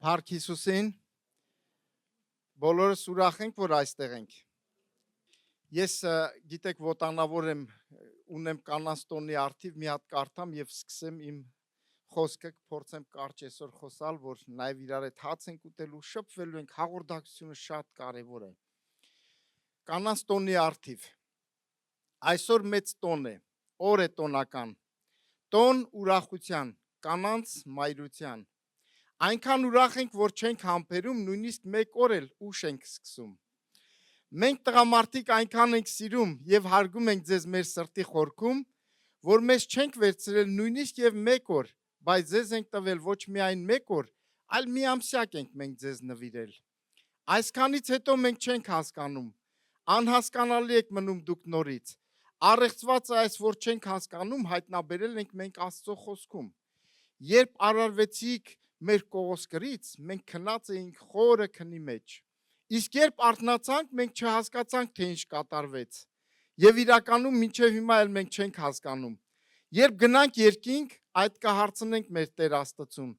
Փառք Հիսուսին, բոլորս ուրախ ենք, որ այստեղ ենք։ Ես գիտեք ոտանավոր եմ, ունեմ կանանց տոնի արդիվ մի հատ կարդամ եւ սկսեմ իմ խոսքը, փորձեմ կարճ այսօր խոսալ, որ նաեւ իրար հետ հաց ենք ուտելու, շփվելու ենք, հաղորդակցությունը շատ կարեւոր է։ Կանանց տոնի արդիվ։ Այսօր մեծ տոն է, օր է տոնական։ Տոն ուրախության, կանանց մայրության։ Այնքան ուրախ ենք, որ չենք համբերում, նույնիսկ մեկ օր էլ ուշ ենք սկսում։ Մենք տղամարդիկ այնքան ենք սիրում եւ հարգում ենք ձեզ մեր սրտի խորքում, որ մեզ չենք վերցրել նույնիսկ եւ մեկ օր, բայց ձեզ ենք տվել ոչ միայն մեկ օր, այլ մի ամսյակ ենք մենք ձեզ նվիրել։ Այսքանից հետո մենք չենք հասկանում, անհասկանալի եք մնում դուք նորից։ Առեղծվածը այս որ չենք հասկանում, հայտնաբերել ենք մենք Աստծո խոսքում։ Երբ արարվեցիք մեր կողոսկրից, մենք քնած էինք խորը քնի մեջ։ Իսկ երբ արթնացանք, մենք չհասկացանք, թե ինչ կատարվեց։ Եվ իրականում մինչև հիմա էլ մենք չենք հասկանում։ Երբ գնանք երկինք, այդ կհարցնենք մեր Տեր Աստծուն։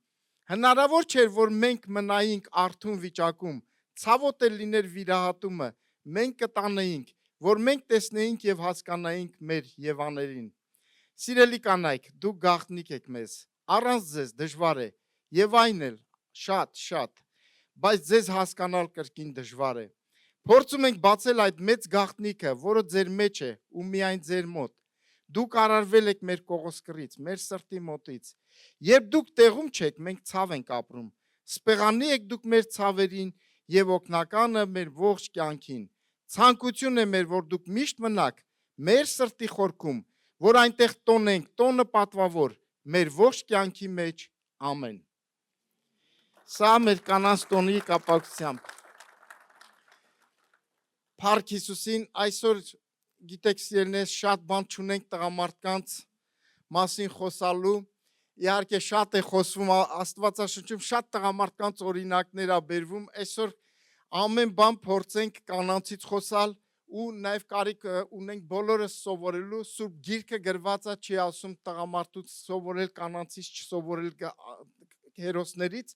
Հնարավոր չէր, որ մենք մնայինք արթուն վիճակում, ցավոտ է լիներ վիրահատումը, մենք կտանեինք, որ մենք տեսնեինք եւ հասկանայինք մեր Եվաներին։ Սիրելի կանայք, դուք գաղտնիք եք մեզ, առանց ձեզ դժվար է, եւ այն էլ շատ, բայց ձեզ հասկանալ կրկին դժվար է։ Փորձում ենք բացել այդ մեծ գաղտնիքը, որը ձեր մեջ է ու միայն ձեր մոտ։ Դուք արարվել եք մեր կողոսկրից, մեր սրտի մոտից։ Երբ դուք տեղում չեք, մենք ցավ ենք ապրում։ Սպեղանի եք դուք մեր ցավերին եւ օգնականը մեր ողջ կյանքին։ Ցանկություն է մեր, որ դուք միշտ մնաք մեր սրտի խորքում, որ այնտեղ տոնենք, տոնը պատվավոր, մեր ողջ կյանքի մեջ, ամեն։ Սա մեր կանանց տոնի կապակցությամբ։ Փառք Հիսուսին, այսօր գիտեք սիրելիներս, շատ բան չունենք տղամարդկանց մասին խոսալու։ Իհարկե շատ է խոսվում Աստվածաշնչում, շատ տղամարդկանց օրինակներ ա բերվում։ Այսօր ամեն բան փորձենք կանանցից խոսալ ու նաև կարիք ունենք բոլորս սովորելու։ Սուրբ Գիրքը գրված է, չի ասում տղամարդուց սովորել, կանանցից չսովորել հերոսներից,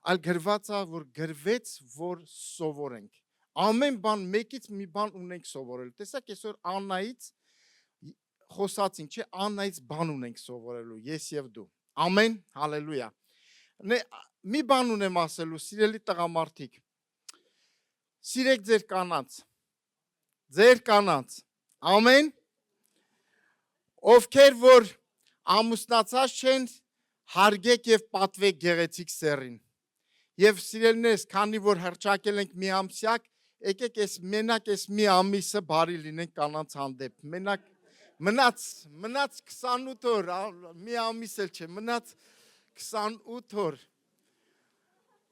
այլ գրված է, որ գրվեց, որ սովորենք։ Ամեն բան մեկից մի բան ունենք սովորել։ Տեսեք, այսօր Աննայից խոսացին, չէ, Աննայից բան ունենք սովորելու, ես եւ դու։ Ամեն, հալելույա։ Մի բան ունեմ ասելու, սիրելի տղամարդիկ։ Սիրեք ձեր կանանց։ Ձեր կանանց։ Ամեն։ Ովքեր որ ամուսնացած չեն, հարգեք եւ պատվեք գեղեցիկ սեռին։ Եվ սիրելիներս, քանի որ հռչակել ենք մի ամսյակ, եկեք այս մենակ այս մի ամիսը բարի լինենք կանանց հանդեպ։ Մենակ մնաց 28 օր, մի ամիս էլ չէ, մնաց 28 օր։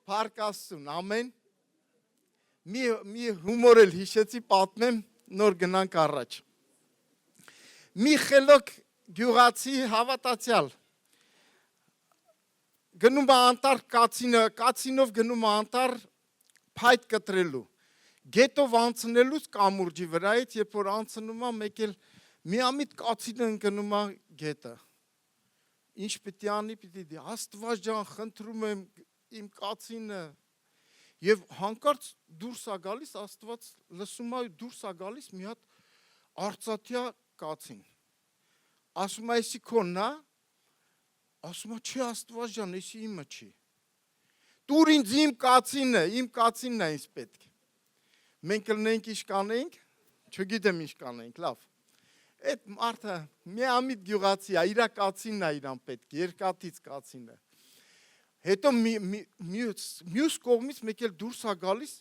Փառք Աստծուն, ամեն։ Մի հումոր էլ հիշեցի, պատմեմ, նոր գնանք առաջ։ Մի խելոք գյուղացի հավատացյալ գնում է անտառ կացինով գնում է անտառ փայտ կտրելու։ Գետով անցնելուց կամուրջի վրայից, երբ որ անցնում է, մեկ էլ միամիտ կացինը ընկնում է գետը։ Ինչ պիտի անի, պիտի դի, Աստված ջան, խնդրում եմ իմ կացինը։ Եվ հանկարծ դուրս է գալիս, Աստված լսում է, դուրս է գալիս մի հատ արծաթյա կացին։ Ասում է, «Էսի քոնն է»։ Ասում է, «Չէ, Աստված ջան, էսի իմը չի»։ Տուր ինձ իմ կացինն է ինձ պետք։ Մենք լնենք ինչ կանենք, չգիտեմ ինչ կանենք, լավ։ Այդ մարդը միամիտ գյուղացի է, իր կացինն է իրան պետք, երկաթից կացինը։ Հետո մյուս կողմից մեկ էլ դուրս է գալիս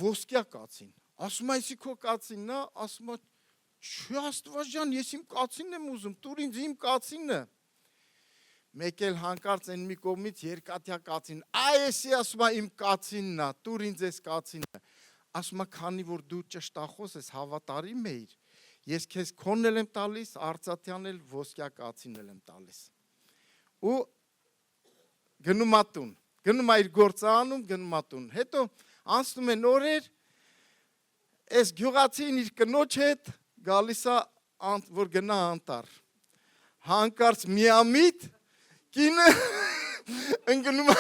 ոսկյա կացին։ Ասում է, «Էսի քո կացինն է»։ Ասում է, «Չէ, Աստված ջան, ես իմ կացինն եմ ուզում, տուր ինձ իմ կացինը»։ Մեկ էլ հանկարծ այն մի կողմից երկաթյա կացին։ Էսի ասում է, «Իմ կացինն է, տուր ինձ այս կացինը»։ Ասում է, «Քանի որ դու ճշտախոս ես, հավատարիմ ես, ես քեզ քոնն էլ եմ տալիս, արծաթյան էլ, ոսկյա կացին էլ եմ տալիս»։ Ու գնում է տուն, գնում է իր գործարանում, գնում է տուն։ Հետո անցնում են օրեր, այս գյուղացին իր կնոջ հետ գալիս է, որ գնա անտառ։ Հանկարծ միամիտ կինը ընկնում է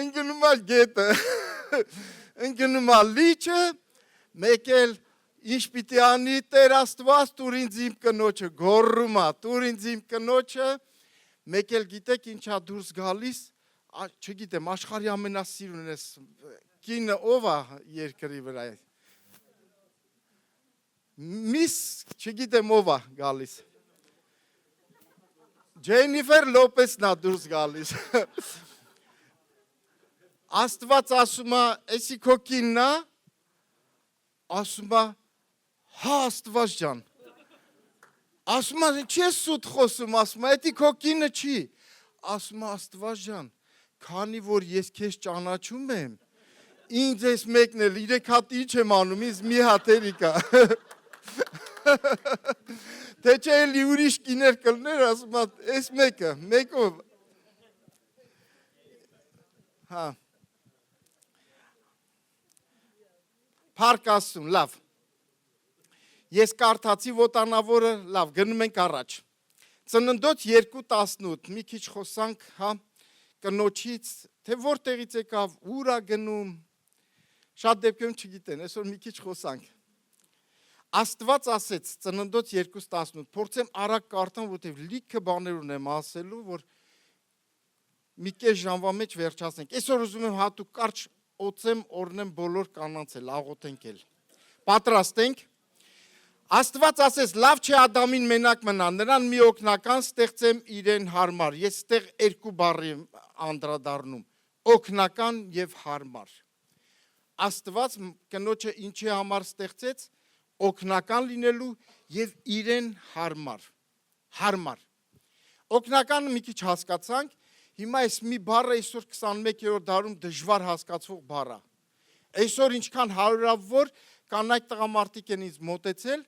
ընկնում է գետը, ընկնում է լիճը, մեկ էլ ինչ պիտի անի Տեր Աստված, տուր ինձ իմ կնոջը, գոռում է, տուր ինձ իմ կնոջը, մեկ էլ գիտեք ինչա դուրս գալիս, չգիտեմ, աշխարհի ամենասիրուն ես կինը ով է երկրի վրա։ Միս, չգիտեմ ով է գալիս։ Ջենիֆեր Լոպեսն է դուրս գալիս։ Աստված ասում է, էսի քո կինն է, ասում է, հա Աստված ջան։ Ասում է, չի ես սուտ խոսում, ասում է, էդի քո կինը չի։ Ասում է, Աստված ջան, քանի որ ես քեզ ճանաչում եմ, ինձ ես մեկն էլ 3 հատ ինչ եմ անում, ինձ մի հատ էրիկա։ Թե չէ էլի ուրիշ կիներ կլներ, ասում է, էս մեկը, մեկով։ Հա։ Փառք Աստծուն, լավ։ Ես կարդացի ոտանավորը, լավ, գնում ենք առաջ։ Ծննդոց 2:18, մի քիչ խոսանք, հա, կնոջից, թե որտեղից եկավ, ուր է գնում, շատ դեպքերում չգիտեն, այսօր մի քիչ խոսանք։ Աստված ասեց ծննդոց 2:18, փորձեմ արագ կարդամ, որտեղ լիքը բաներ ունեմ ասելու, որ մի կես ժամվա մեջ վերջացնենք։ Այսօր ուզում եմ հատուկ կարճ օծեմ, օրնեմ բոլոր կանանց էլ, աղոթենք էլ։ Պատրաստ ենք։ Աստված ասեց, լավ չէ Ադամին մենակ մնա, նրան մի օգնական ստեղծեմ իրեն հարմար։ Ես ստեղ 2 բառի եմ անդրադառնում, օգնական եւ հարմար։ Աստված կնոջը ինչի համար ստեղծեց, օգնական լինելու եւ իրեն հարմար։ Օգնականը մի քիչ հասկացանք, հիմա այս մի բառը այսօր 21-րդ դարում դժվար հասկացվող բառ է։ Այսօր ինչքան հարյուրավոր կանայք տղամարդիկ են ինձ մոտեցել,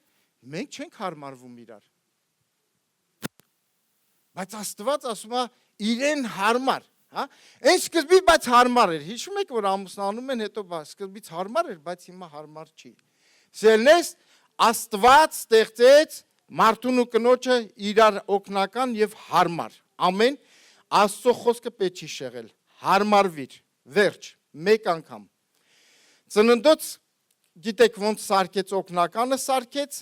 մենք չենք հարմարվում իրար։ Բայց Աստված ասում է իրեն հարմար, հա? Այն սկզբից բայց հարմար էր։ Հիշում եք որ ամուսնանում են, հետո սկզբից հարմար էր, բայց հիմա հարմար չի։ Սելնես Աստված ստեղծեց մարդուն ու կնոջը իրար օգնական եւ հարմար։ Ամեն Աստծո խոսքը պետք չի շեղել։ Հարմարվիր, վերջ, մեկ անգամ։ Ծննդոց գիտեք ոնց սարքեց օգնականը սարքեց։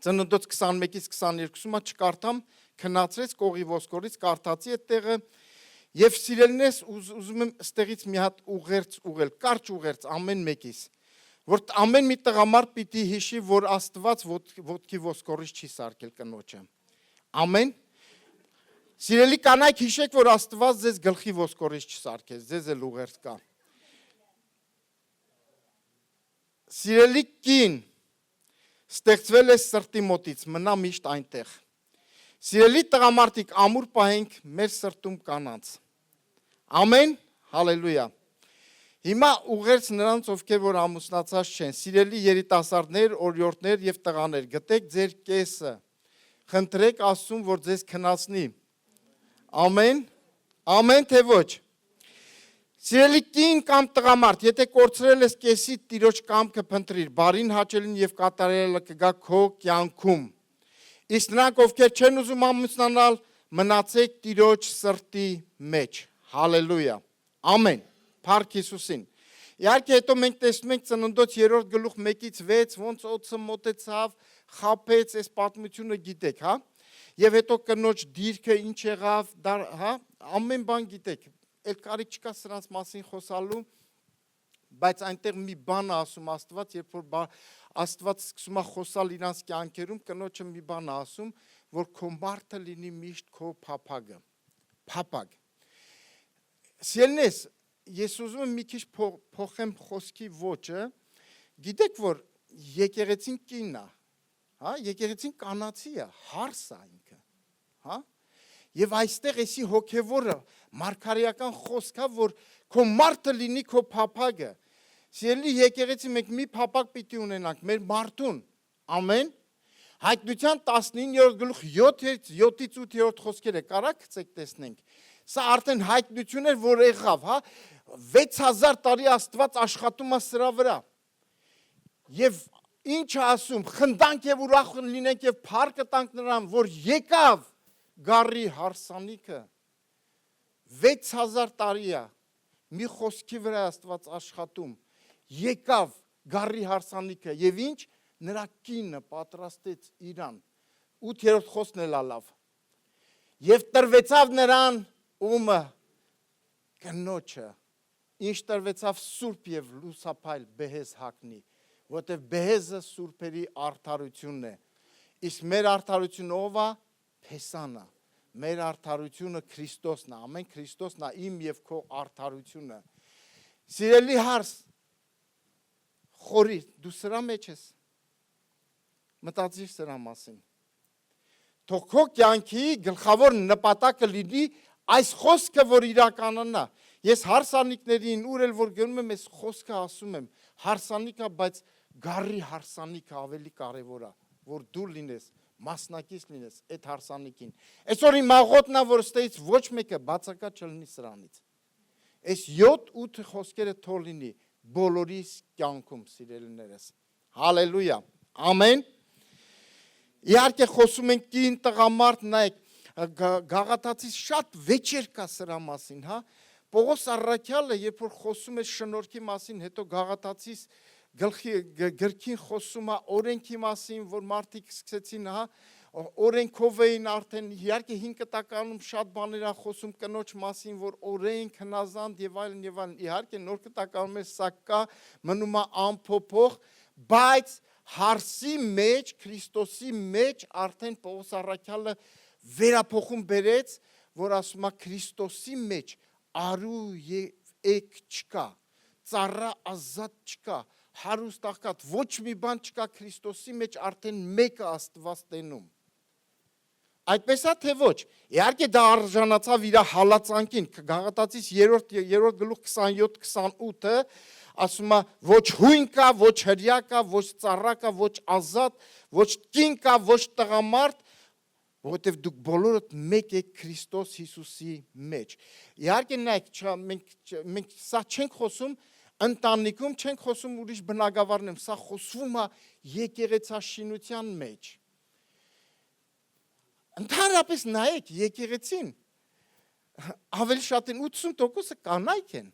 Ծննդոց 21-ից 22-ը չկարդամ, քնացրեց կողի ոսկորից, կարդացի այդ տեղը եւ սիրելնես ուզում եմ ստեղից մի հատ ուղերձ ուղել, կարճ ուղերձ ամեն մեկիս, որ ամեն մի տղամարդ պիտի հիշի, որ Աստված ոտքի ոսկորից չի սարքել կնոջը։ Ամեն Սիրելի կանայք հիշեք, որ Աստված ձեզ գլխի ոսկորից չսարքեց, ձեզ էլ ուղերձ կա։ Սիրելի կին, ստեղծվել է սրտի մոտից, մնա միշտ այնտեղ։ Սիրելի տղամարդիկ, ամուր պահենք մեր սրտում կանանց։ Ամեն, հալելույա։ Հիմա ուղերձ նրանց, ովքեր որ ամուսնացած չեն, սիրելի երիտասարդներ, օրիորդներ եւ տղաներ, գտեք ձեր կեսը, խնդրեք Աստծուն, որ ձեզ քնացնի։ Ամեն, ամեն թե ոչ։ Սիրելի կին կամ տղամարդ, եթե կորցրել ես կեսի տիրոջ կամքը փնտրիր, բարին հաճելին եւ կատարելը կգա քո կյանքում։ Իսկ նրանք, ովքեր չեն ուզում ամուսնանալ, մնացեք տիրոջ սրտի մեջ։ Հալելույա։ Ամեն։ Փառք Հիսուսին։ Իհարկե հետո մենք տեսնում ենք Ծննդոց 3-րդ գլուխ 1-ից 6, ոնց օծը մոտեցավ, խաբեց, այս պատմությունը գիտեք, հա։ Եվ հետո կնոջ դիրքը ինչ եղավ, հա, ամեն բան գիտեք։ Էլ կարիք չկա սրանց մասին խոսալու, բայց այնտեղ մի բան է ասում Աստված, երբ որ Աստված սկսում է խոսալ իրանց կյանքերում, կնոջը մի բան է ասում, որ քո մարդը լինի միշտ քո փափագը։ Փափագ։ Սիրելիներ, ես ուզում եմ մի քիչ փոխեմ խոսքի ոճը, գիտեք որ եկեղեցին կինն է, հա, եկեղեցին կանացի է, հարս է ինքը, հա, եւ այստեղ էսի հոգեվորը մարգարեական խոսք է, որ քո մարդը լինի քո փափագը։ Սիրելի եկեղեցի մենք մի փափագ պիտի ունենանք մեր մարդուն, ամեն։ Հայտնության 19-րդ գլուխ 7-ից 8-րդ խոսքերը կարա՞ք ցեք տեսնենք։ Սա արդեն հայտնություն էր, որ եղավ, հա, 6000 տարի Աստված աշխատում է սրա վրա։ Եվ ինչ ասում, խնդանք եւ ուրախ լինենք եւ փառք տանք նրան, որ եկավ գարի հարսանիքը 6000 տարի է, մի խոսքի վրա Աստված աշխատում, եկավ գարի հարսանիքը եւ ինչ նրա կինը պատրաստեց իրան 8-րդ խոսքն էլ ալավ եւ տրվեցավ նրան ումը կնոջը ինչ տրվեցավ սուրբ եւ լուսափայլ բեհեզ հագնի որտեւ բեհեզը սուրբերի արդարությունն է իսկ մեր արդարությունը ով է Փեսանա մեր արդարությունը Քրիստոսն է ամեն Քրիստոսն է իմ եւ քո արդարությունը սիրելի հարս խորի դու սրա մեջ ես մտածիր սրա մասին թող քո կյանքի գլխավոր նպատակը լինի այս խոսքը որ իրականանա ես հարսանիքներին ուր էլ որ գնում եմ այս խոսքը ասում եմ հարսանիքա բայց գարի հարսանիքը ավելի կարևոր է որ դու լինես մասնակից լինես այդ հարսանիքին այսօր իմ աղոթն է որ ստեից ոչ մեկը բացակա չլինի սրանից այս 7-8 խոսքերը թող լինի բոլորիս կյանքում սիրելիներս հալելույա ամեն իհարկե խոսում ենք կին տղամարդ նայեք Գաղատացիս շատ վեճեր կա սրա մասին հա Պողոս Առաքյալը երբ որ խոսում է շնորհքի մասին հետո Գաղատացիս գրքին խոսում է օրենքի մասին որ մարդիկ սկսեցին հա օրենքով էին արդեն իհարկե 5 կտականում շատ բաներ է խոսում կնոջ մասին որ օրենք հնազանդ եւ այլն իհարկե նոր կտականում է սա կա մնում է անփոփոխ բայց հարսի մեջ Քրիստոսի մեջ արդեն Պողոս Առաքյալը վերափոխում բերեց որ ասում է Քրիստոսի մեջ արու եկ չկա ծառա ազատ չկա հարուստ աղքատ ոչ մի բան չկա Քրիստոսի մեջ արդեն մեկը Աստված տենում այդպես է թե ոչ իհարկե դա արժանացավ իր հալածանքին Գաղատացիս 3-րդ գլուխ 27-28-ը ասում է ոչ հույն կա ոչ հրյա կա ոչ ծառա կա ոչ ազատ ոչ կին կա ոչ տղամարդ որովհետև դուք բոլորդ մեկ եք Քրիստոս Հիսուսի մեջ իհարկե նայեք մենք սա չենք խոսում ընտանիքում չենք խոսում ուրիշ բնակավարներում սա խոսվում է եկեղեցաշինության մեջ Ընդհանրապես նայեք եկեղեցին ավելի շատ են 80%-ը կանայք են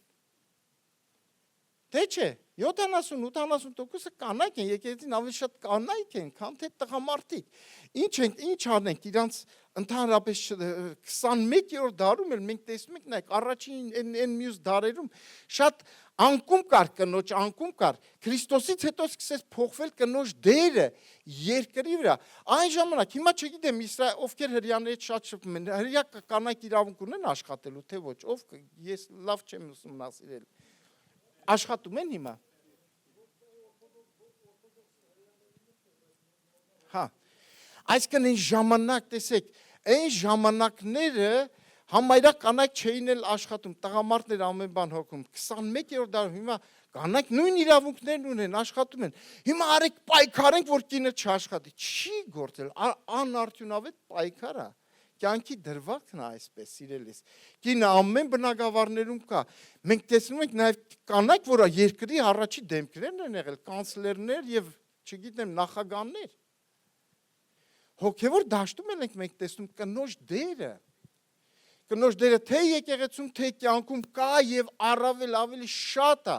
Թե չէ 70-80%-ը կանայք են եկեղեցին ավելի շատ կանայք են քան թե տղամարդիկ ինչ անենք իրանց ընդհանրապես 21-րդ դարում էլ մենք տեսնում ենք նայեք առաջին այն մյուս դարերում շատ անկում կար կնոջ անկում կար Քրիստոսից հետո սկսեց փոխվել կնոջ դերը երկրի վրա այն ժամանակ հիմա չգիտեմ ովքեր հрьяաներից շատ շփվում են հрья կանայք իրավունք ունեն աշխատելու թե ոչ ով ես լավ չեմ ուսումնասիրել աշխատում են հիմա հա այսինքն այն ժամանակ տեսեք այն ժամանակները համայրա կանայք չէին էլ աշխատում տղամարդներ ամեն բան հոգում 21-րդ դարում հիմա կանայք նույն իրավունքներն ունեն աշխատում են հիմա արեք պայքարենք որ կինը չաշխատի չի գործել անարդյունավետ պայքար է կյանքի դրվագն է այսպես սիրելիս կինը ամեն բնակավարներում կա մենք տեսնում ենք նաև կանայք որ երկրի առաջի դեմքերն են եղել կանցլերներ եւ չգիտեմ նախագահներ հոգեվոր դաշտում ենք մենք տեսնում կնոջ դերը թե եկեղեցում թե կյանքում կա եւ առավել ավելի շատ է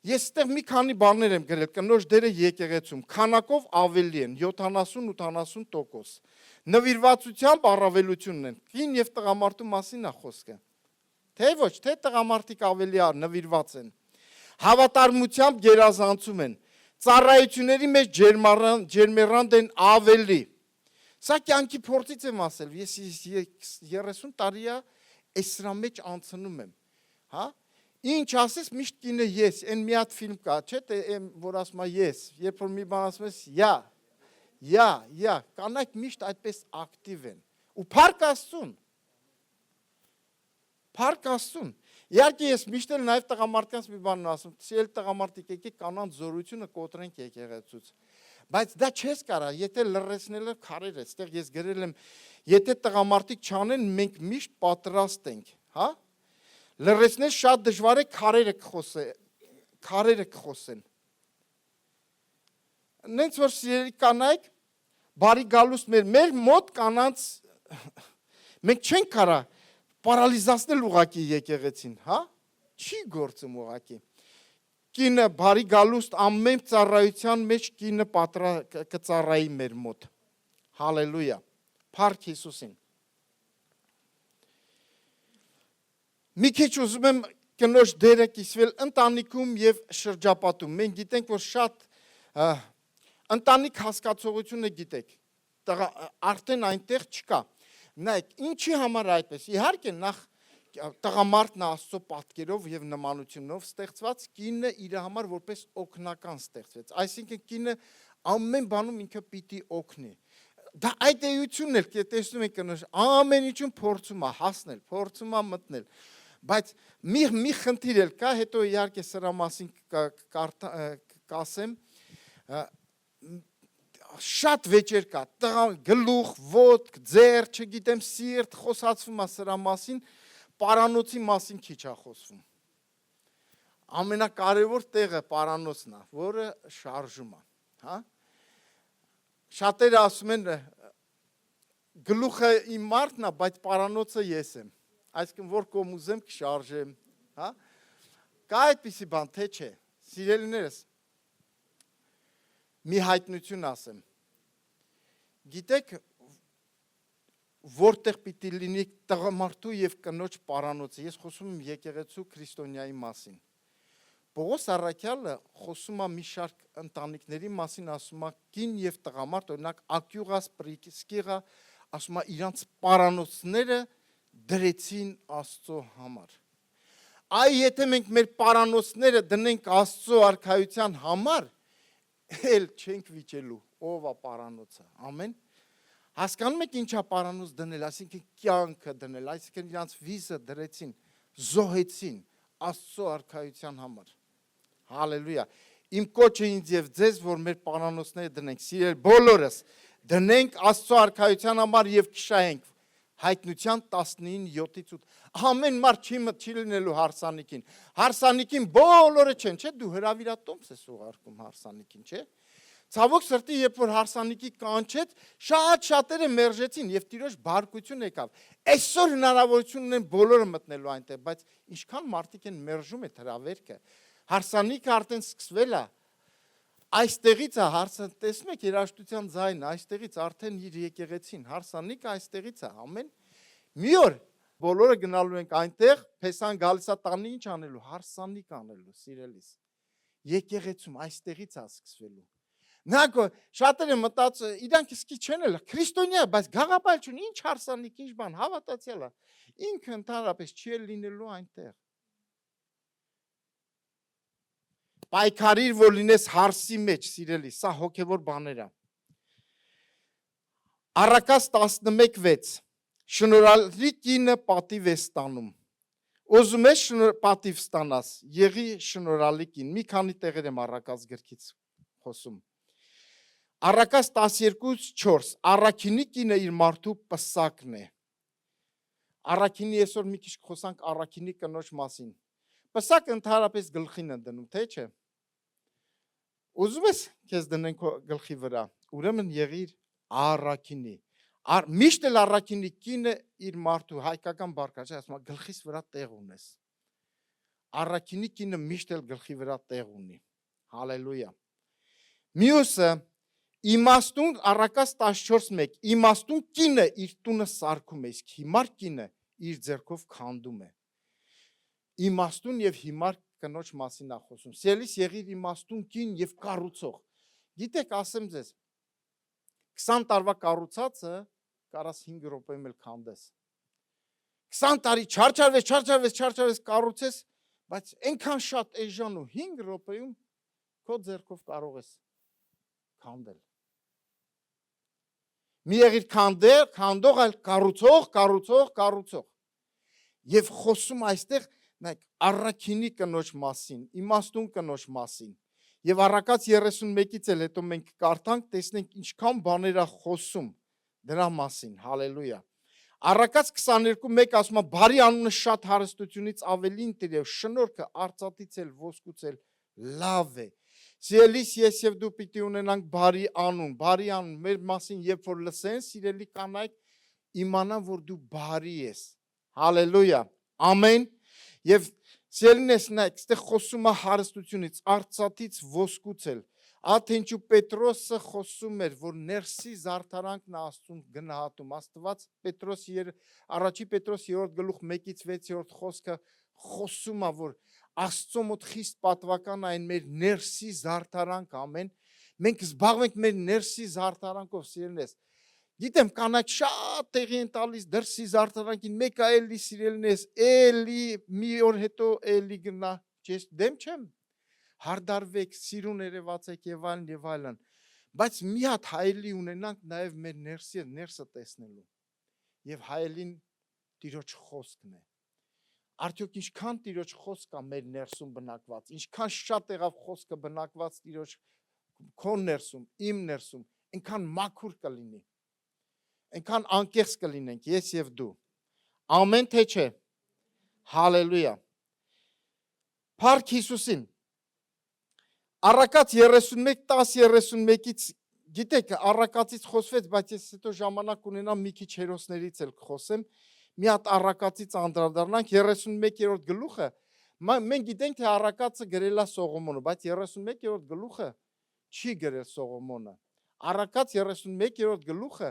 ես այդտեղ մի քանի բաներ եմ գրել կնոջ դերը եկեղեցում քանակով ավելի են 70-80% նվիրվածությամբ առավելությունն են կին եւ տղամարդու մասին է խոսքը թե ոչ թե տղամարդիկ ավելի նվիրված են հավատարմությամբ գերազանցում են ծառայությունների մեջ ջերմեռանդ են ավելի Սա կյանքի փորձից եմ ասել, ես 30 տարի է սրա մեջ անցնում եմ, հա? Ինչ ասես միշտ կինը ես, այն մի հատ ֆիլմ կա, չէ՞, որ ասում է ես, երբ որ մի բան ասում ես, կանայք միշտ այդպես ակտիվ են, ու փառք Աստծուն, իհարկե ես միշտ էլ նաև տղամարդկանց մի բան ասում, սիրելի տղամարդիկ եկեք կանանց զորությունը կոտրենք եկեղեցուց Բայց դա չես կարա, եթե լրացնելը քարեր է, այստեղ ես գրել եմ, եթե տղամարդիկ չանեն, մենք միշտ պատրաստ ենք, հա? Լրացնել շատ դժվար է, քարերը կխոսեն։ Նենց որ սիրելի կանայք, բարի գալուց մեր մոտ կանանց, մենք չենք կարա պարալիզացնել ուղակի եկեղեցին, հա? չի գործում ուղղակի։ Կինը բարի գալուստ ամեն ծառայության մեջ կինը կծառայի մեր մոտ։ Հալելույա։ Փառք Հիսուսին։ Մի քիչ ուզում եմ կնոջ դերը կիսվել ընտանիքում եւ շրջապատում։ Մենք գիտենք, որ շատ ընտանիք հասկացողությունը գիտեք։ Արդեն այնտեղ չկա։ Նայեք, ինչի համար այդպես։ Իհարկե նախ տղամարդն Աստծո պատկերով եւ նմանությունով ստեղծված, կինը իր համար որպես օգնական ստեղծվեց։ Այսինքն կինը ամեն բանում ինքը պիտի օգնի։ Դա այդ էությունն էլ տեսնում եք կնոջ ամեն ինչում փորձում է հասնել, փորձում է մտնել։ Բայց մի խնդիր էլ կա, հետո իհարկե սրա մասին կասեմ, շատ վեճեր կա, գլուխ, ոտք, ձեռ, չգիտեմ, սիրտ, խոսացվում է սրա մասին, պարանոցի մասին քիչ է խոսվում։ Ամենակարևոր տեղը պարանոցն է, որը շարժում է, հա։ Շատերը ասում են գլուխը իմ մարդն է, բայց պարանոցը ես եմ։ Այսինքն որ կողմ ուզեմ կշարժեմ, հա։ Կա այդպիսի բան, թե չէ։ Սիրելիներս, մի հայտնություն ասեմ։ Գիտեք, որտեղ պիտի լինի տղամարդու եւ կնոջ պարանոցը։ Ես խոսում եմ եկեղեցու քրիստոնյայի մասին։ Պողոս առաքյալը խոսում է մի շարք ընտանիքների մասին, ասում է կին եւ տղամարդ, օրինակ Ակյուղաս, Պրիսկիղա, ասում է իրանց պարանոցները դրեցին Աստծո համար։ Այ եթե մենք մեր պարանոցները դնենք Աստծո արքայության համար, էլ չենք վիճելու, ով է պարանոցը։ Ամեն։ Հասկանում եք ինչա պարանոց դնել, այսինքն կյանքը դնել, այսինքն իրանց վիզը դրեցին, զոհեցին Աստծո արքայության համար։ Հալելույա։ Իմ կոչը ինձ եւ ձեզ, որ մեր պարանոցները դնենք, սիրել բոլորս, դնենք Աստծո արքայության համար եւ կշահենք։ Հայտնության 19:7-8։ Ամեն մարդ չի լինելու հարսանիքին։ Հարսանիքին բոլորը չեն, չէ՞, դու հրավիրատոմս ես ուղարկում հարսանիքին, չէ՞։ Ցավոք սրտի, երբ որ հարսանիքի կանչեց, շատերը մերժեցին եւ Տիրոջ բարկություն եկավ։ Այսօր հնարավորություն ունեն բոլորը մտնելու այնտեղ, բայց ինչքան մարդիկ են մերժում այդ հրավերքը։ Հարսանիքը արդեն սկսվել է։ Այստեղից է հարսը, տեսնում եք երաժշտության ձայնը, այստեղից արդեն իր եկեղեցին, հարսանիքը այստեղից է, ամեն։ Մի օր բոլորը գնալու ենք այնտեղ, փեսան գալիս է տանը ինչ անելու, հարսանիք անելու, սիրելիս։ Եկեղեցում այստեղից է սկսվելու։ Նագո շատերը մտածում, իրանք իսկի չեն էլ քրիստոնյա, բայց գաղափար չունի, ինչ հարսանիք, ինչ բան, հավատացյալ է։ Ինքը ընդհանրապես չի լինելու այնտեղ։ Պայքարիր, որ լինես հարսի մեջ, սիրելի, սա հոգևոր բաներ է։ Առակաց 11:6 Շնորհալի կինը պատիվ է ստանում։ Ուզում ես պատիվ ստանաս, եղի շնորհալի կին։ Մի քանի տեղեր եմ Առակաց գրքից խոսում։ Առակաց 12:4 Առաքինի կինը իր մարդու պսակն է։ Առաքինի այսօր մի քիչ խոսանք առաքինի կնոջ մասին։ Պսակը ընդհանրապես գլխին են դնում, թե չէ։ Ուզում ես քեզ դնեն քո գլխի վրա, ուրեմն եղիր առաքինի։ Միշտ էլ առաքինի կինը իր մարդու հայկական բառը, ասում է գլխիս վրա տեղ ունես։ Առաքինի կինը միշտ էլ գլխի վրա տեղ ունի։ Հալելույա։ Մյուսը իմաստուն Առակաց 14:1 իմաստուն կինը իր տունը սարքում է, իսկ հիմար կինը իր ձեռքով քանդում է։ Իմաստուն եւ հիմար կնոջ մասին է խոսում։ Սիրելիս եղիր իմաստուն կին եւ կառուցող։ Գիտեք, ասեմ ձեզ, 20 տարվա կառուցածը կարաս 5 րոպեում էլ քանդես։ 20 տարի չարչարվես կառուցես, բայց այնքան շատ էժան ու 5 րոպեում քո ձեռքով կարող ես քանդել։ Մի եղիր քանդող, այլ կառուցող։ Եվ խոսում այստեղ առաքինի կնոջ մասին, իմաստուն կնոջ մասին։ Եվ Առակաց 31-ից էլ հետո մենք կարդանք, տեսնենք ինչքան բաներ է խոսում դրա մասին, հալելույա։ Առակաց 22:1 ասում է, բարի անունը շատ հարստությունից ավելին տիրև, շնորհքը արծաթից էլ ոսկուց էլ լավ է։ Սիրելիս, ես եւ դու պիտի ունենանք բարի անուն, մեր մասին երբ որ լսեն, սիրելի կանայք, իմանան, որ դու բարի ես։ Հալելույա։ Ամեն։ Եվ Սիրելիներս, նայեք, այստեղ խոսում է հարստությունից, արծաթից, ոսկուց էլ։ Աթենչու Պետրոսը խոսում էր, որ ներսի զարդարանքն է Աստծուն գնահատում։ Աստված առաջի Պետրոս 3 գլուխ 1-ից 6 խոսքը խոսում է, որ Աստծո մոտ խիստ պատվական այն մեր ներսի զարդարանքը, ամեն։ Մենք զբաղվենք մեր ներսի զարդարանքով, սիրելիներս։ Գիտեմ, կանայք շատ տեղի են տալիս դրսի զարդարանքին, մեկը էլի սիրելիներս, էլի մի օր հետո էլի գնա, ես դեմ չեմ, հարդարվեք, սիրուն երևացեք եւ այլն, բայց մի հատ հայելի ունենանք նաեւ մեր ներսը տեսնելու եւ հայելին Տիրոջ խոսքն է։ Արդյոք ինչքան Տիրոջ խոսք կա մեր ներսում բնակված, ինչքան շատ եղավ խոսքը բնակված Տիրոջ քո ներսում, իմ ներսում, այնքան մաքուր կլինի, այնքան անկեղծ կլինենք ես եւ դու։ Ամեն թե չէ։ Հալելույա։ Փառք Հիսուսին։ Առակաց 31:10-31-ից, գիտեք, առակացից խոսվեց, բայց ես հետո ժամանակ ունենամ մի քիչ հերոսներից էլ խոսեմ։ Մի հատ առակացից անդրադառնանք 31-րդ գլուխը։ Մենք գիտենք, թե առակացը գրել է Սողոմոնը, բայց 31-րդ գլուխը չի գրել Սողոմոնը։ Առակաց 31-րդ գլուխը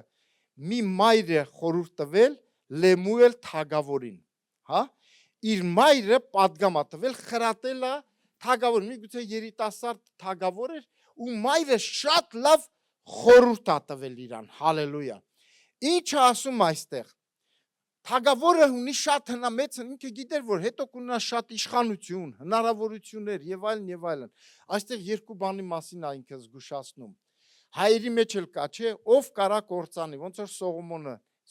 մի մայր է խորհուրդ տվել Լեմուել թագավորին, հա? Իր մայրը պատգամ է տվել, խրատել է թագավոր, միգուցե երիտասարդ թագավոր էր, ու մայրը շատ լավ խորհուրդ է տվել իրան, հալելույա։ Ինչ ասում այստեղ։ Թագավորը ունի շատ հնամեծ, ինքը գիտեր, որ հետո կունենա շատ իշխանություն, հնարավորություններ եւ այլն։ Այստեղ երկու բանի մասին է ինքը զգուշացնում։ Հայերի մեջ էլ կա, չէ, ով կարա կործանի, ոնց որ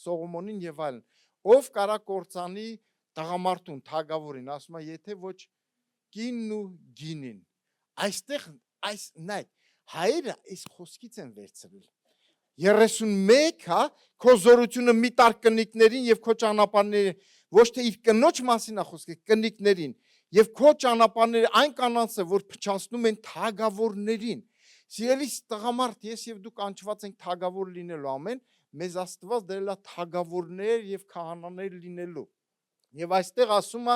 Սողոմոնին եւ այլն։ Ով կարա կործանի տղամարդուն, թագավորին, ասում է, եթե ոչ կինն ու գինին։ Այստեղ նայ, հայերը այս խոսքից են վերցրել։ 31, հա, քո զորությունը մի տար կնիկներին եւ քո ճանապարհներին, ոչ թե իր կնոջ մասին է խոսքը, կնիկներին եւ քո ճանապարհները այն կանանցը, որ փչացնում են թագավորներին։ Սիրելիս տղամարդ, ես եւ դու կանչված ենք թագավոր լինելու, ամեն, մեզ Աստված դրել է թագավորներ եւ քահանաներ լինելու։ Եվ այստեղ ասում է,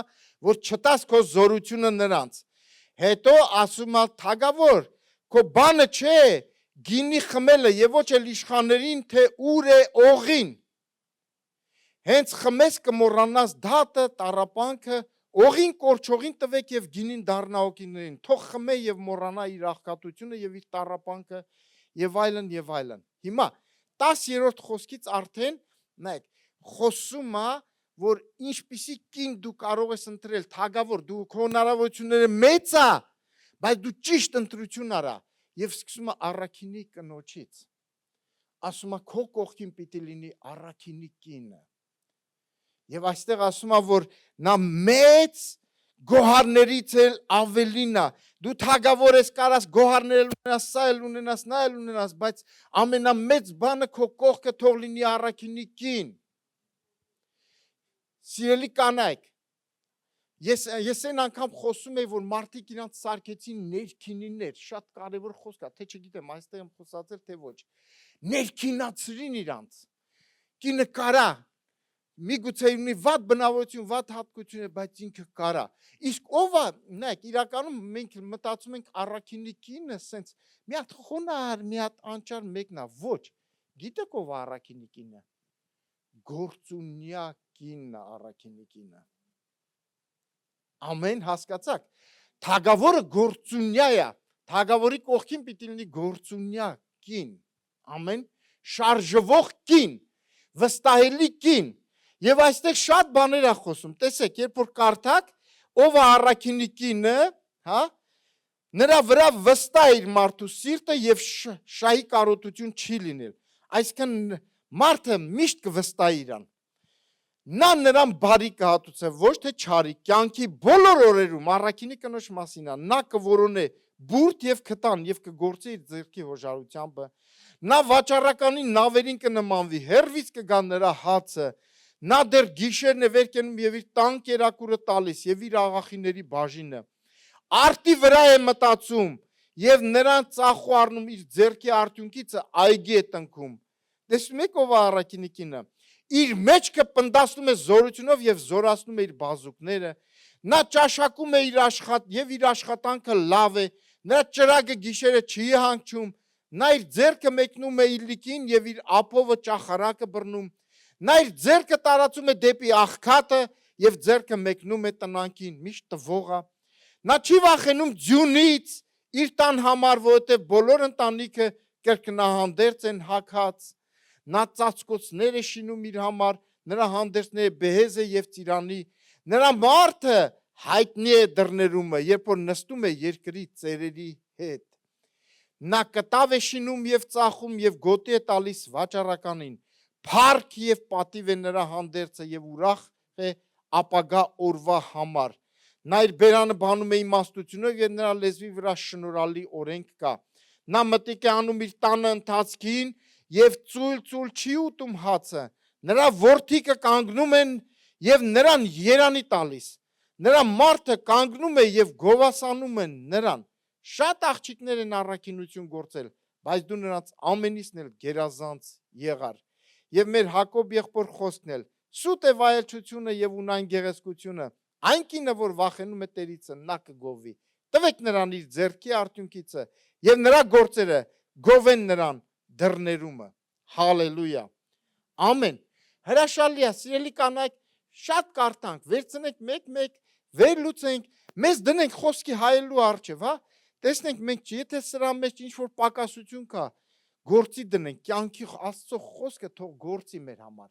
որ չտաս քո զորությունը նրանց։ Հետո ասում է թագավոր, քո բանը չէ գինի խմելը եւ ոչ էլ իշխաներին, թե ուր է օղին։ Հենց խմես կմոռանաս դատը, տառապանքը, օղին կորչողին տվեք եւ գինին դառնա օգիներին։ Թող խմե եւ մոռանա իր աղքատությունը եւ իր տառապանքը եւ այլն։ Հիմա 10-րդ խոսքից արդեն, նայեք, խոսում է, որ ինչպիսի կին դու կարող ես ընտրել, թագավոր, դու քո հնարավորությունները մեծ է, բայց դու ճիշտ ընտրություն արա եւ սկսում է առաքինի կնոջից։ Ասում է քո կողքին պիտի լինի առաքինի կինը։ Եվ այստեղ ասում է, որ նա մեծ գոհարներից էլ ավելին է։ Դու թագավոր ես, կարաս գոհարներ ունենաս, սա էլ ունենաս, նա էլ ունենաս, բայց ամենամեծ բանը քո կողքը թող լինի առաքինի կին։ Սիրելի կանայք, ես այն անգամ խոսում եմ, որ մարդիկ իրանց սարքեցին ներքինիներ, շատ կարևոր խոսք է, թե չգիտեմ, այստեղ եմ խոսացել, թե ոչ, ներքինացրին իրանց, կինը կարա, միգուցե ունի վատ բնավորություն, վատ հատկություն է, բայց ինքը կարա, իսկ ով է, նայեք, իրականում մենք մտածում ենք առաքինի կինը, սենց մի հատ խոնար, մի հատ անճար մեկն է, ոչ, գիտեք ով է առաքինի կինը, գործունյա կինն է առաքինի կինը։ Ամեն, հասկացաք, թագավորը գործունյա է, թագավորի կողքին պիտի լինի գործունյա կին, ամեն, շարժվող կին, վստահելի կին, եւ այստեղ շատ բաներ է խոսում, տեսեք, երբ որ կարդաք, ով է առաքինի կինը, հա, նրա վրա վստահ իր մարդու սիրտը եւ շահի կարոտություն չի լինել, այսինքն մարդը միշտ կվստահի իրան։ Նա նրան բարի կհատուցե, ոչ թե չարի, կյանքի բոլոր օրերում, առաքինի կնոջ մասին է, նա կորոնե բուրդ եւ քտան եւ կգործի իր ձեռքի հոժարությամբ, նա վաճառականի նավերին կնմանվի, հերվից կգա նրա հացը, նա դեռ գիշերն է վեր կենում եւ իր տան կերակուրը տալիս եւ իր աղախիների բաժինը, արտի վրա է մտածում եւ նրան ծախու առնում իր ձեռքի արդյունքիցը այգի է տնքում։ Տեսնում եք ով է առաքինի կինը։ Իր մեջքը պնդասնում է զորությունով եւ զորացնում է իր բազուկները, Նա ճաշակում է իր աշխատանքը լավ է, նրա ճրագը գիշերը չի հանգչում, նա իր ձեռքը մեկնում է իլիկին եւ իր ապովը ճախարակը բռնում, նա իր ձեռքը տարածում է դեպի աղքատը եւ ձեռքը մեկնում է տնանքին, միշտ տվողա։ Նա չի վախենում ձյունից իր տան համար, որովհետեւ բոլոր ընտանիքը կրկնահանդերձ են հագած։ Նա ծածկոցներ է շինում իր համար, նրա հանդերձները բեհեզ է եւ ծիրանի, նրա մարդը հայտնի է դռներումը, երբ որ նստում է երկրի ծերերի հետ։ Նա կտավ է շինում եւ ծախում եւ գոտի է տալիս վաճառականին, փառք եւ պատիվ է նրա հանդերձը եւ ուրախ է ապագա օրվա համար։ Նա իր բերանը բանում է իմաստությունով եւ նրա լեզվի վրա շնորհալի օրենք կա։ Նա մտիկ է անում իր տանը ընթացքին եւ ծույլ չի ուտում հացը, նրա որդիքը կանգնում են եւ նրան երանի տալիս, նրա մարդը կանգնում է եւ գովասանում են նրան։ Շատ աղջիկներ են առաքինություն գործել, բայց դու նրանց ամենիցն էլ գերազանց եղար։ Եվ մեր Հակոբ եղբոր խոսքն էլ սուտ է վայելչությունը եւ ունայն գեղեցկությունը, այն կինը, որ վախենում է Տերիցը, նա կգովի։ Տվեք նրան իր ձեռքի արդյունքիցը եւ նրա գործերը գովեն նրան դռներումը։ Հալելույա։ Ամեն։ Հրաշալի է, սիրելի կանայք, շատ կարդանք, վերցնենք մեկ-մեկ, վերլուծենք, մեզ դնենք խոսքի հայելու առջև, հա։ Տեսնենք մենք եթե սրա մեջ ինչ-որ պակասություն կա, գործի դնենք, կյանքի Աստծո խոսքը թող գործի մեր համար։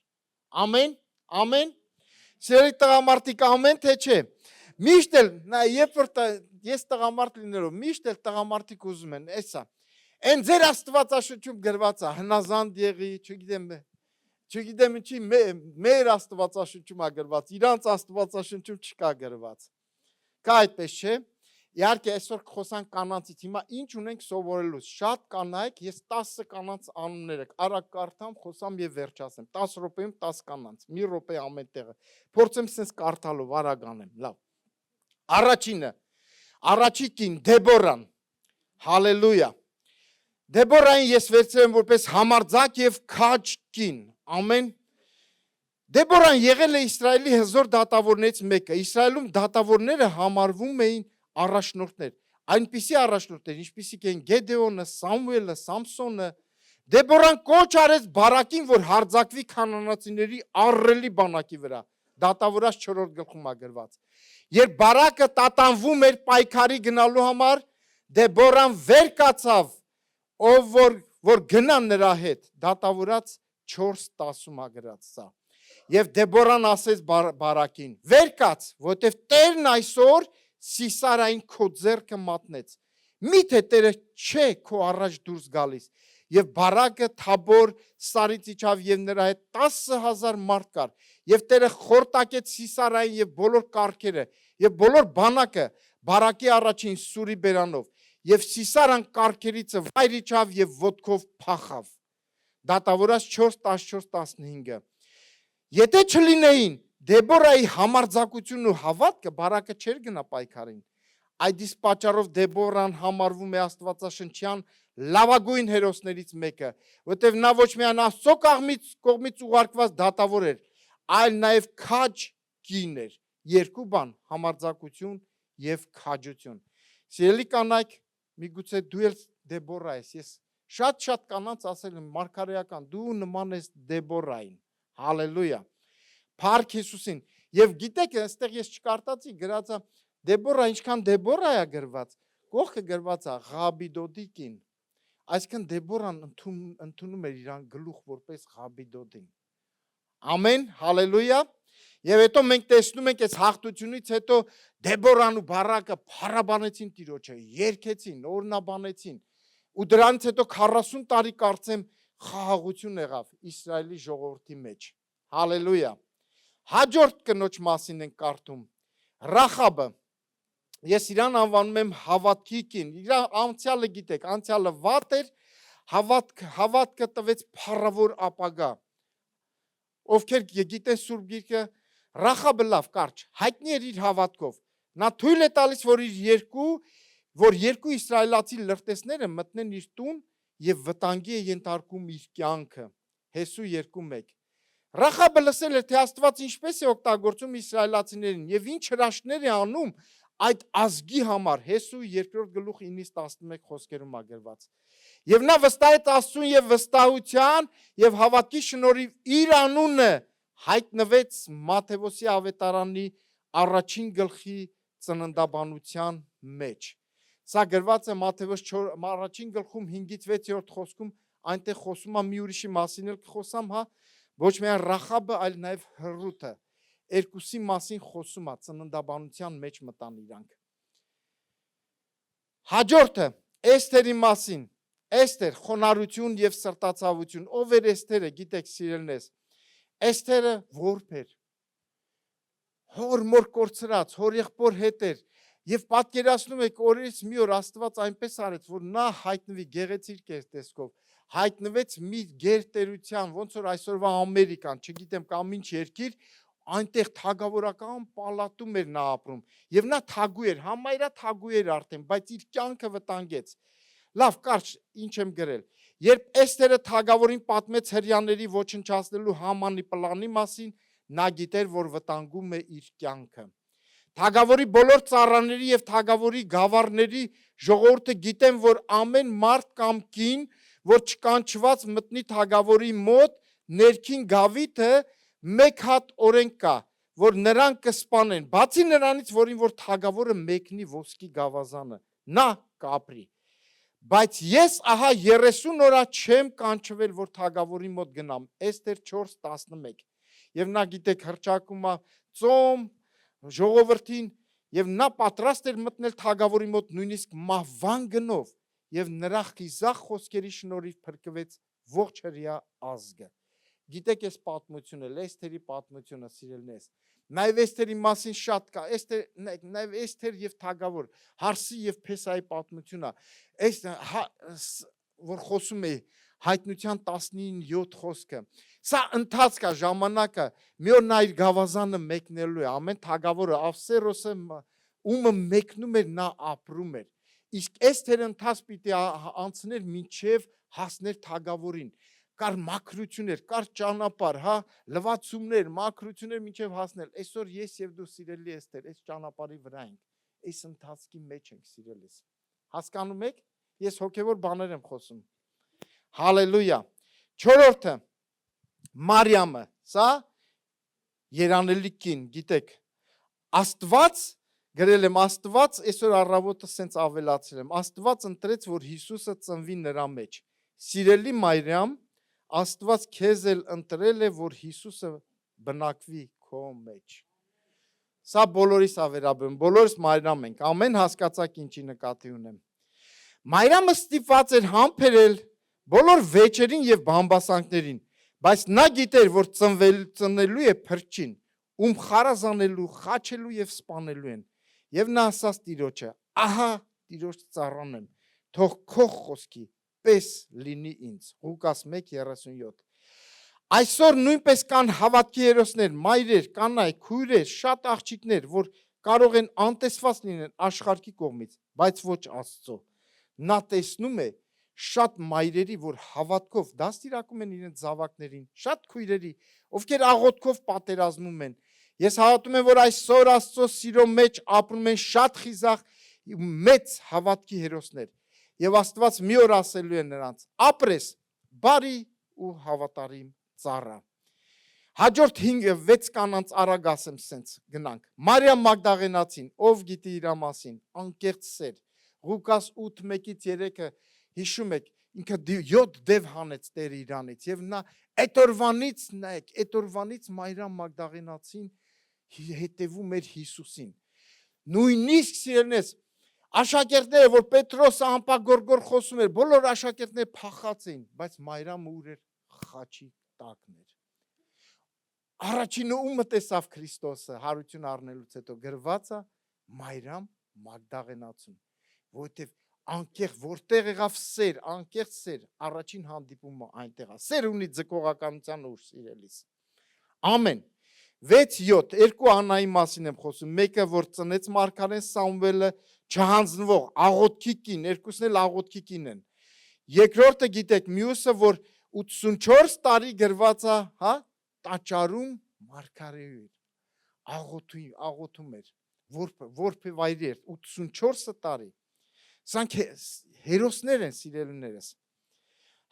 Ամեն, ամեն։ Սիրելի տղամարդիկ, ամեն թե չէ։ Միշտ էլ, երբ որ ես տղամարդ լինելով, միշտ էլ տղամարդիկ ուզում են, էսա։ Այն ձեր Աստվածաշնչում գրված է, հնազանդ եղի, չգիտեմ ինչի, մեր Աստվածաշնչում է գրված, իրանց Աստվածաշնչում չկա գրված։ Կա այդպես չէ։ Իհարկե այսօր խոսանք կանանցից, հիմա ինչ ունենք սովորելու, շատ կանայք, ես 10 կանանց անունները, արագ կարդամ, խոսամ եւ վերջացեմ, 10 րոպեում 10 կանանց, մի րոպե ամեն տեղը, փորձեմ sense կարդալով, արագ անեմ, լավ։ Առաջինը, առաջիկին Դեբորան, հալելույա։ Դեբորային ես վերցրել եմ որպես համարձակ եւ քաջ կին, ամեն։ Դեբորան եղել է Իսրայելի հզոր դատավորներից մեկը, Իսրայելում դատավորները համարվում էին առաջնորդներ, այնպիսի առաջնորդներ, ինչպիսիք են Գեդեոնը, Սամուելը, Սամսոնը, Դեբորան կոչ արեց Բարակին, որ հարձակվի քանանացիների առելի բանակի վրա, դատավորած 4-րդ գլխում է գրված։ Երբ Բարակը տատանվում էր պայքարի գնալու համար, Դեբորան վեր կացավ, ով որ գնա նրա հետ, դատավորած 4:10-ում է գրած սա։ Եվ Դեբորան ասեց Բարակին. վեր կաց, որտեվ Տերն այսօր Սիսարային քո ձեռքը մատնեց, միթե Տերը չէ քո առաջ դուրս գալիս։ Եվ Բարակը Թաբոր սարից իջավ եւ նրա հետ 10,000 մարդ կար, եւ Տերը խորտակեց Սիսարային եւ բոլոր կառքերը եւ բոլոր բանակը Բարակի առաջին սուրի բերանով, եւ Սիսարան կառքերիցը վայր իջավ եւ ոտքով փախավ։ Դատավորած 4:14-15։ Եթե չլինեին Դեբորայի համարձակությունն ու հավատքը, Բարակը չէր գնա պայքարին։ Այդ իսկ պատճառով Դեբորան համարվում է Աստվածաշնչյան լավագույն հերոսներից մեկը, որտեղ նա ոչ միայն Աստծո կողմից ուղարկված դատավոր էր, այլ նաև քաջ կին էր։ Երկու բան՝ համարձակություն եւ քաջություն։ Սիրելի կանայք, միգուցե դու էլ Դեբորա ես, ես շատ կանանց ասել եմ մարգարեական, դու նման ես Դեբորային։ Հալելույա։ Փառք Հիսուսին։ Եվ գիտեք, այստեղ ես չկարտացի, գրած է Դեբորա, ինչքան Դեբորա է գրված, կողքը գրված է Ղաբիդոդի կին։ Այսինքն Դեբորան ընդունում էր իրան գլուխ որպես Ղաբիդոդին։ Ամեն, հալելույա։ Եվ հետո մենք տեսնում ենք այս հաղթությունից հետո Դեբորան ու Բարակը փառաբանեցին Տիրոջը, երգեցին, օրնաբանեցին։ Ու դրանից հետո 40 տարի կարծեմ խաղաղություն եղավ Իսրայելի ժողովրդի մեջ։ Հալելույա։ Հաջորդ կնոջ մասին ենք կարդում։ Ռախաբը, ես իրան անվանում եմ հավատքի կին, իր անցյալը գիտեք, անցյալը վատ էր, հավատքը տվեց փառավոր ապագա։ Ովքեր գիտեն Սուրբ Գիրքը, Ռախաբը լավ կարճ, հայտնի էր իր հավատքով։ Նա թույլ է տալիս, որ երկու իսրայելացի լրտեսները մտնեն իր տուն եւ վտանգի է ենթարկում իր կյանքը։ Հեսու 2:1։ Ռախաբը լսել էր, թե Աստված ինչպես է օգտագործում իսրայելացիներին եւ ինչ հրաշքներ է անում այդ ազգի համար։ Հեսու 2-րդ գլուխ 9-11 խոսքերում է գրված։ Եվ նա վստահեց Աստծուն եւ վստահության եւ հավատքի շնորհիվ իր անունը հայտնվեց Մատթեոսի ավետարանի առաջին գլխի ծննդաբանության մեջ։ Սա գրված է Մատթեոս առաջին գլխում 5-ից 6-րդ խոսքում, այնտեղ խոսում է մի ուրիշի մասին էլ կխոսամ, հա, ոչ միայն Ռախաբը, այլ նաև Հռութը։ Երկուսի մասին խոսում է, ծննդաբանության մեջ մտան իրանք։ Հաջորդը Էսթերի մասին։ Էսթեր, խոնարհություն եւ սրտացավություն։ Ով էր Էսթերը, գիտեք, սիրելնես։ Էսթերը որբ էր։ Հոր մոր կորցրած, հոր եղբոր հետ էր։ Եվ պատկերացնում եք, օրից մի օր Աստված այնպես արեց, որ նա հայտնվի գեղեցիկ տեսքով, հայտնվեց մի գերտերության, ոնց որ այսօրվա Ամերիկան, չգիտեմ կամ ինչ երկիր, այնտեղ թագավորական պալատում էր նա ապրում, եւ նա թագու էր, համայրա թագու էր արդեն, բայց իր կյանքը վտանգեց։ Լավ, կարճ, ինչ եմ գրել։ Երբ Էսթերը թագավորին պատմեց հրյաների ոչնչացնելու Համանի պլանի մասին, նա գիտեր, որ վտանգում է իր կյանքը։ Թագավորի բոլոր ծառաների եւ թագավորի գավառների ժողովուրդը գիտեն, որ ամեն մարդ կամ կին, որ չկանչված մտնի թագավորի մոտ, ներքին գավիթը մեկ հատ օրենք կա, որ նրան կսպանեն, բացի նրանից, որին որ թագավորը մեկնի ոսկի գավազանը, նա կապրի։ Բայց ես ահա 30 օր չեմ կանչվել, որ թագավորի մոտ գնամ, Էսթեր 4:11։ Եվ նա գիտեք հռչակում է ծոմ ժողովրդին, եւ նա պատրաստ էր մտնել թագավորի մոտ նույնիսկ մահվան գնով, եւ նրա խիզախ խոսքերի շնորհիվ փրկվեց ողջ հրեա ազգը։ Գիտեք այս պատմությունը, Էսթերի պատմությունը, սիրելիներս։ Նաև Էսթերի մասին շատ կա, նաև Էսթեր եւ թագավոր, Հարսի եւ Փեսայի պատմությունը։ Այս որ խոսում է հայտնության 19-7 խոսքը։ Սա ընթացք է, ժամանակը, մի օր նա իր գավազանը մեկնելու է, ամեն թագավորը Ավսերոսը ումը մեկնում էր, նա ապրում էր։ Իսկ Էսթերը ընթացք պիտի անցներ մինչև հասներ թագավորին։ Կար մաքրություններ, կար ճանապարհ, հա, լվացումներ, մաքրություններ մինչև հասնել։ Այսօր ես եւ դու սիրելի Էսթեր, այս ճանապարհի վրա ենք, այս ընթացքի մեջ ենք, սիրելիս։ Հասկանում եք? Ես հոգևոր բաներ եմ խոսում։ Հալելույա։ 4-րդը Մարիամը, սա երանելի կին, գիտեք, Աստված, գրել եմ Աստված, այսօր առավոտը սենց ավելացրել եմ, Աստված ընտրեց, որ Հիսուսը ծնվի նրա մեջ։ Սիրելի Մարիամ, Աստված քեզ էլ ընտրել է, որ Հիսուսը բնակվի քո մեջ։ Սա բոլորիս է վերաբերում, բոլորս Մարիամ ենք, ամեն հասկացաք ինչի նկատի ունեմ։ Մարիամը ստիպված էր համբերել բոլոր վեճերին եւ բամբասանքներին, բայց նա գիտեր, որ ծնվելու է փրկին, ում խարազանելու, խաչելու եւ սպանելու են։ Եվ նա ասաց Տիրոջը. ահա Տիրոջ ծառան եմ, թող քո խոսքի պես լինի ինձ։ Ղուկաս 1:37։ Այսօր նույնպես կան հավատքի հերոսներ, մայրեր, կանայք, քույրեր, շատ աղջիկներ, որ կարող են անտեսված լինեն աշխարհի կողմից, բայց ոչ Աստծո։ Նա տեսնում է շատ մայրերի, որ հավատքով դաստիարակում են իրենց զավակներին, շատ քույրերի, ովքեր աղոթքով պատերազմում են։ Ես հավատում եմ, որ այսօր Աստծո սիրո մեջ ապրում են շատ խիզախ մեծ հավատքի հերոսներ։ Եվ Աստված մի օր ասելու է նրանց. ապրես բարի ու հավատարիմ ծառա։ Հաջորդ 5-6 կանանց արագ ասեմ սենց գնանք։ Մարիամ Մագդաղենացին, ով գիտի իր մասին, անկեղծ սեր։ Ղուկաս 8:1-3-ը հիշում եք, ինքը 7 դև հանեց Տերը իրանից եւ նա այդ օրվանից, նայեք, այդ օրվանից Մարիամ Մագդաղենացին հետևում էր Հիսուսին։ Նույնիսկ սիրելիներս, աշակերտները, որ Պետրոսը ամպագորգոր խոսում էր, բոլոր աշակերտները փախած էին, բայց Մարիամը ուր էր, խաչի տակն էր։ Առաջինը ումը տեսավ Քրիստոսը հարություն առնելուց հետո գրված է Մարիամ Մագդաղենացուն, որովհետև անկեղծ որտեղ եղավ սեր, անկեղծ սեր, առաջին հանդիպումը այնտեղ է։ Սեր ունի ձգողականության ուժ, սիրելիս։ Ամեն։ 6-7 երկու Անայի մասին եմ խոսում, մեկը որ ծնեց Մարգարեն Սամուելը, չհանձնվող, աղոթքի կին, երկուսն էլ աղոթքի կին են։ Երկրորդը գիտեք, մյուսը որ 84 տարի գրված է, հա, տաճարում մարգարեու էր, աղոթում էր, որբե վայրի էր, 84 տարի, սանք հերոսներ են սիրելիներս,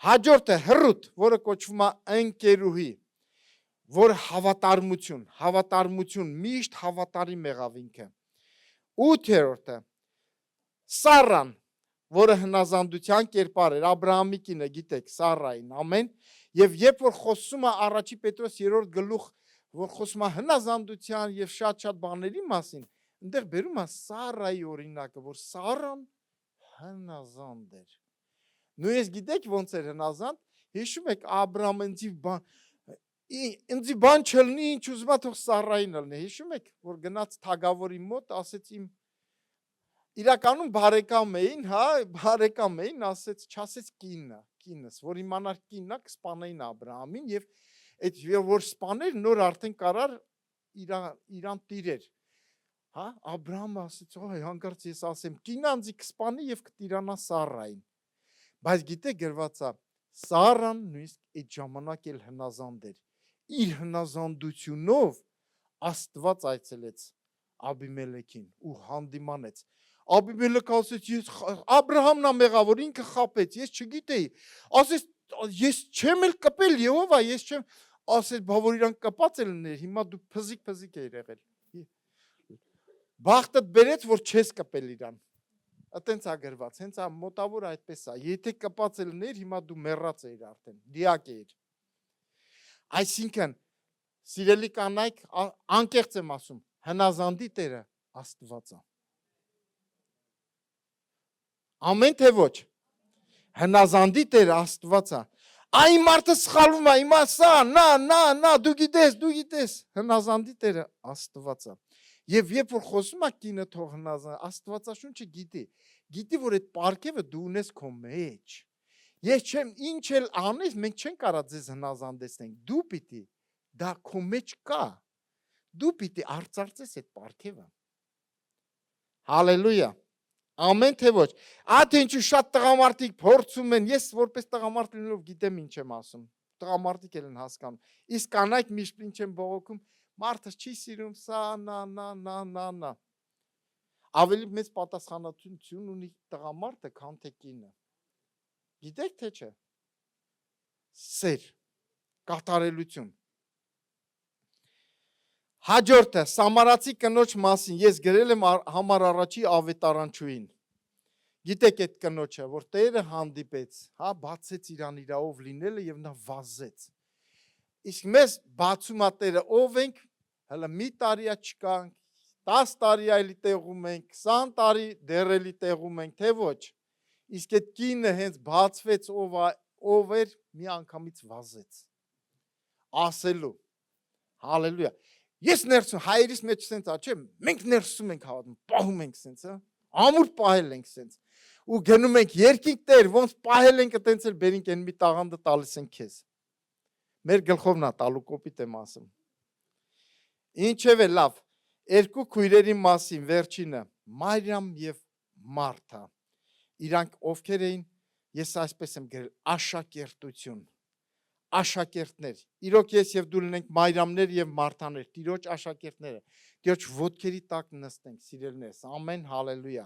հաջորդը Հռութ, որը կոչվում է ընկերուհի, որ հավատարմություն, միշտ հավատարիմ եղավ ինքը, 8-րդը Սառան, որը հնազանդության կերպար էր, Աբրահամի կինը, գիտեք, Սառային, ամեն, եւ երբ որ խոսում է առաջի Պետրոս 3-րդ գլուխ, որ խոսում է հնազանդության եւ շատ բաների մասին, այնտեղ բերում է Սառայի օրինակը, որ Սառան հնազանդ էր։ Նույնիսկ գիտեք ոնց էր հնազանդ, հիշում եք Աբրահամը ինձի բան չլնի, ինչ ուզում է թող Սառային լնի, հիշում եք, որ գնաց թագավորի մոտ, ասեց իմ իրականում բարեկամ էին, ասեց, չասեց կինս, որ իմանար կիննա կսպանեին Աբրահամին եւ այդ որ սպաներ նոր արդեն կարար իրան տիրեր։ Հա, Աբրահամը ասեց, հանկարծ ես ասեմ, կինը ինձ կսպանի եւ կտիրանա Սառային։ Բայց գիտեք գրված է, Սառան նույնիսկ այդ ժամանակ էլ հնազանդ էր։ Իր հնազանդությունով Աստված այցելեց Աբիմելեքին ու հանդիմանեց։ Աբիմելեքը ասեց, Աբրահամն է մեղավոր, ինքը խաբեց, ես չգիտեի, ասեց, ես չեմ էլ կպել Եհովա, ես չեմ, ասեց, բա որ իրան կպած է լիներ, հիմա դու փզիկ էիր եղել, բախտդ բերեց, որ չես կպել իրան, ատենց է գրված, հենց մոտավոր այդպես է, եթե կպած է լիներ, հիմա դու մեռած էիր արդեն, դիակ էիր, այսինքն, սիրելի կանայք, անկեղծ եմ ասում, հնազանդի Տերը Աստված է։ Ամեն թե ոչ, հնազանդի Տերը Աստված է։ Այն մարդը սխալվում է, հիմա սա, նա, դու գիտես, հնազանդի Տերը Աստված է։ Եվ երբ որ խոսում է կինը թող հնազանդ, Աստվածաշունչը գիտի, որ այդ պարգևը դու ունես քո մեջ։ Ես չեմ, ինչ էլ անես, մենք չենք կարող ձեզ հնազանդեցնենք, դու պիտի, դա քո մեջ կա, դու պիտի արծարծես այդ պարգևը։ Հալելույա, ամեն թե ոչ, ատ ինչու շատ տղամարդիկ փորձում են, ես որպես տղամարդ լինելով գիտեմ ինչ եմ ասում, տղամարդիկ էլ են հասկանում, իսկ կանայք միշտ ինչ են բողոքում, մարդը չի սիրում, սա, նա, ավելի մեծ պատասխանատվություն ունի տղամարդը, քան թե կինը, գիտեք թե չէ, սեր, կատարելություն, հաջորդը, Սամարացի կնոջ մասին, ես գրել եմ համար առաջի ավետարանչուին, գիտեք այդ կնոջը, որ Տերը հանդիպեց, բացեց իրան իրով լինելը և նա վազեց, իսկ մեզ բացում է Տերը ով ենք, հələ մի տարիա չկանք, 10 տարի այլի տեղում ենք, 20 տարի դեռելի տեղում ենք, թե ոչ, իսկ այդ կինը հենց բացվեց ով էր, մի անգամից վազեց, ասելու, հալելույա, ես ներսում, հայերիս մեջ սենց աչեմ, մենք ներսում ենք հավատում, պահում ենք սենց, ամուր պահել ենք սենց, ու գնում ենք երկինք Տեր, ոնց պահել ենք տենց էլ բերինք են մի տաղանդը տալիս ենք քեզ, մեր գլխովն է տալու կոպիտ եմ ասում, ինչև է լավ, երկու քույրերի մասին վերջինը, Մարիամ և Մարթա, իրանք ովքեր էին, ես այսպես եմ գրել, աշակերտներ, իրոք ես և դու լինենք Մարիամներ և Մարթաներ, Տիրոջ աշակերտները, Տիրոջ ոտքերի տակ նստենք, սիրելիներս, ամեն, հալելույա,